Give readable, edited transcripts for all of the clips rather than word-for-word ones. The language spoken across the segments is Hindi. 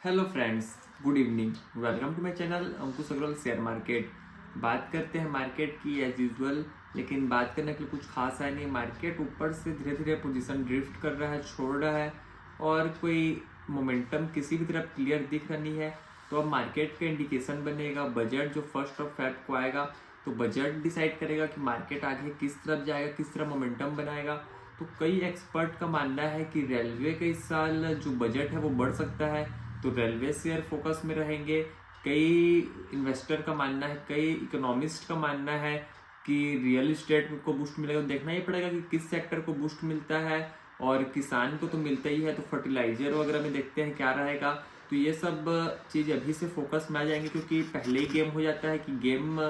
Hello friends, good evening. Welcome to my channel Ankush Agarwal share market. बात करते हैं मार्केट की एज यूजुअल, लेकिन बात करने के लिए कुछ खास है नहीं। मार्केट ऊपर से धीरे धीरे पोजीशन ड्रिफ्ट कर रहा है, छोड़ रहा है और कोई मोमेंटम किसी भी तरफ क्लियर दिख रहा नहीं है। तो अब मार्केट का इंडिकेशन बनेगा बजट जो 1 फेब को आएगा। तो बजट डिसाइड करेगा कि मार्केट आगे किस तरफ जाएगा, किस तरह मोमेंटम बनाएगा। तो कई एक्सपर्ट का मानना है कि रेलवे का इस साल जो बजट है वो बढ़ सकता है, तो रेलवे शेयर फोकस में रहेंगे। कई इन्वेस्टर का मानना है, कई इकोनॉमिस्ट का मानना है कि रियल इस्टेट को बूस्ट मिलेगा। तो देखना ही पड़ेगा कि किस सेक्टर को बूस्ट मिलता है, और किसान को तो मिलता ही है, तो फर्टिलाइजर वगैरह में देखते हैं क्या रहेगा। तो ये सब चीज़ अभी से फोकस में आ जाएंगे, क्योंकि पहले ही गेम हो जाता है कि गेम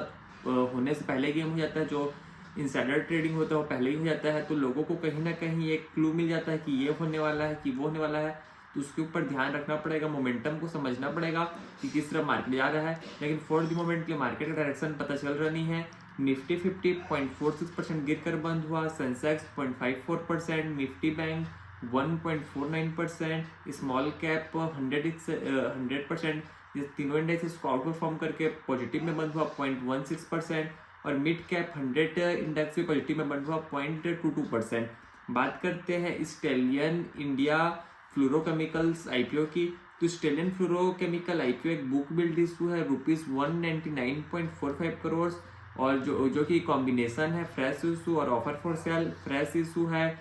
होने से पहले गेम हो जाता है। जो इनसाइडर ट्रेडिंग होता है वो पहले ही हो जाता है, तो लोगों को कहीं ना कहीं एक क्लू मिल जाता है कि ये होने वाला है, कि वो होने वाला है। तो उसके ऊपर ध्यान रखना पड़ेगा, मोमेंटम को समझना पड़ेगा कि किस तरह मार्केट जा रहा है। लेकिन फॉर द मोमेंट के मार्केट का डायरेक्शन पता चल रहा नहीं है। निफ्टी 50.46% गिर कर बंद हुआ, Sensex 0.54%, Nifty bank 1.49%, small cap 100%। ये तीनों इंडेक्स इसको आउट परफॉर्म करके पॉजिटिव में बंद हुआ 0.16%, और मिड कैप 100 इंडेक्स भी पॉजिटिव में बंद हुआ 0.22%। बात करते हैं स्टेलियन इंडिया फ्लोरोकेमिकल्स आईपीओ की। तो स्टेलियन फ्लोरोकेमिकल आईपीओ एक बुक बिल्ड इशू है ₹199.45 करोड़, और जो कि कॉम्बिनेशन है फ्रेश इशू और offer for sale. Fresh issue है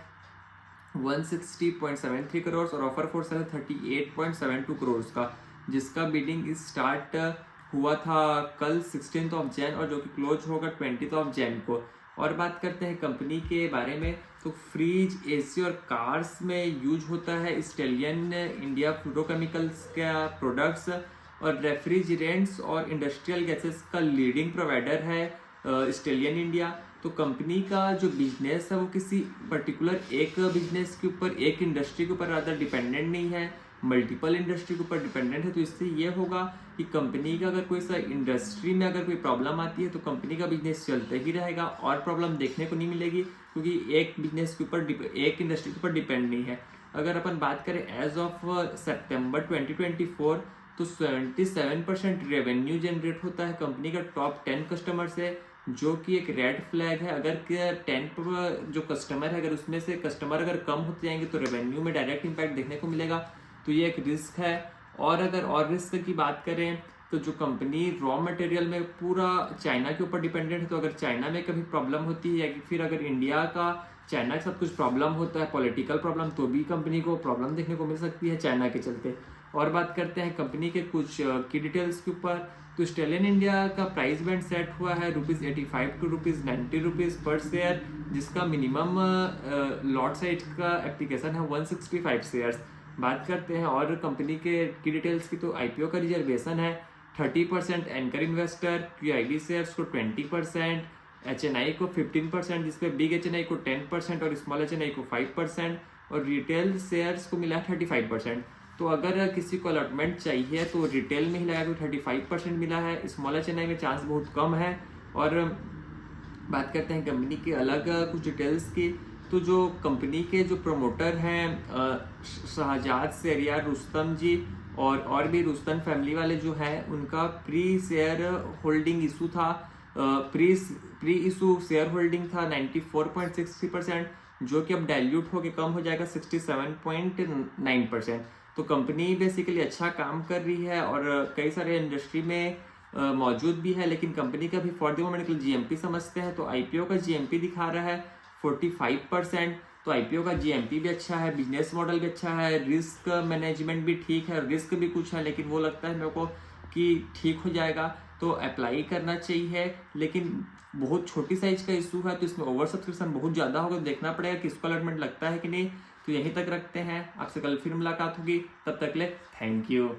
160.73 करोड़ और ऑफर फॉर सेल 38.72 करोड़ का, जिसका बिडिंग स्टार्ट हुआ था कल 16 जैन और जो कि क्लोज होगा 20 जैन को। और बात करते हैं कंपनी के बारे में, तो फ्रिज, एसी और कार्स में यूज होता है स्टेलियन इंडिया फ्लोरोकेमिकल्स का प्रोडक्ट्स, और रेफ्रिजरेंट्स और इंडस्ट्रियल गैसेस का लीडिंग प्रोवाइडर है स्टेलियन इंडिया। तो कंपनी का जो बिजनेस है वो किसी पर्टिकुलर एक बिजनेस के ऊपर, एक इंडस्ट्री के ऊपर ज़्यादा डिपेंडेंट नहीं है, मल्टीपल इंडस्ट्री के ऊपर डिपेंडेंट है। तो इससे ये होगा कि कंपनी का अगर कोई सा इंडस्ट्री में अगर कोई प्रॉब्लम आती है तो कंपनी का बिजनेस चलते ही रहेगा और प्रॉब्लम देखने को नहीं मिलेगी, क्योंकि एक बिजनेस के ऊपर, एक इंडस्ट्री के ऊपर डिपेंड नहीं है। अगर अपन बात करें एज ऑफ सितंबर 2024, तो 77% रेवेन्यू जनरेट होता है कंपनी का टॉप 10 कस्टमर से, जो कि एक रेड फ्लैग है। अगर 10 जो कस्टमर है, अगर उसमें से कस्टमर अगर कम होते जाएंगे तो रेवेन्यू में डायरेक्ट इम्पैक्ट देखने को मिलेगा। तो ये एक रिस्क है। और अगर और रिस्क की बात करें, तो जो कंपनी रॉ मटेरियल में पूरा चाइना के ऊपर डिपेंडेंट है, तो अगर चाइना में कभी प्रॉब्लम होती है, या फिर अगर इंडिया का चाइना के साथ कुछ प्रॉब्लम होता है, पॉलिटिकल प्रॉब्लम, तो भी कंपनी को प्रॉब्लम देखने को मिल सकती है चाइना के चलते। और बात करते हैं कंपनी के कुछ की डिटेल्स के ऊपर, तो स्टेलियन इंडिया का प्राइस बैंड सेट हुआ है ₹85 to ₹90 पर शेयर, जिसका मिनिमम लॉट साइज का एप्लीकेशन है 165 शेयर्स। बात करते हैं और कंपनी के की डिटेल्स की, तो आईपीओ का रिजर्वेशन है 30% एंकर इन्वेस्टर, क्यूआईडी शेयर्स को 20%, एचएनआई को 15%, जिसपे बिग एचएनआई को 10% और स्मॉल एचएनआई को 5%, और रिटेल शेयर्स को मिला 35%। तो अगर किसी को अलॉटमेंट चाहिए तो रिटेल में ही लगा के 35% मिला है, स्मॉल एचएनआई में चांस बहुत कम है। और बात करते हैं कंपनी के अलग कुछ डिटेल्स की, तो जो कंपनी के जो प्रमोटर हैं शहजाद शेरियार रुस्तम जी, और भी रुस्तम फैमिली वाले जो हैं, उनका प्री शेयर होल्डिंग इशू था, प्री इशू शेयर होल्डिंग था 94.63%, जो कि अब डाइल्यूट होकर कम हो जाएगा 67.9%। तो कंपनी बेसिकली अच्छा काम कर रही है और कई सारे इंडस्ट्री में मौजूद भी है, लेकिन कंपनी का भी फॉर द मोमेंट जीएमपी समझते हैं। तो आईपीओ का जीएमपी दिखा रहा है 45%। तो आईपीओ का जीएमपी भी अच्छा है, बिजनेस मॉडल भी अच्छा है, रिस्क मैनेजमेंट भी ठीक है, रिस्क भी कुछ है, लेकिन वो लगता है मेरे को कि ठीक हो जाएगा, तो अप्लाई करना चाहिए। लेकिन बहुत छोटी साइज का इशू है, तो इसमें ओवर सब्सक्रिप्शन बहुत ज़्यादा होगा, देखना पड़ेगा किसको अलॉटमेंट लगता है कि नहीं। तो यहीं तक रखते हैं, आपसे कल फिर मुलाकात होगी, तब तक ले थैंक यू।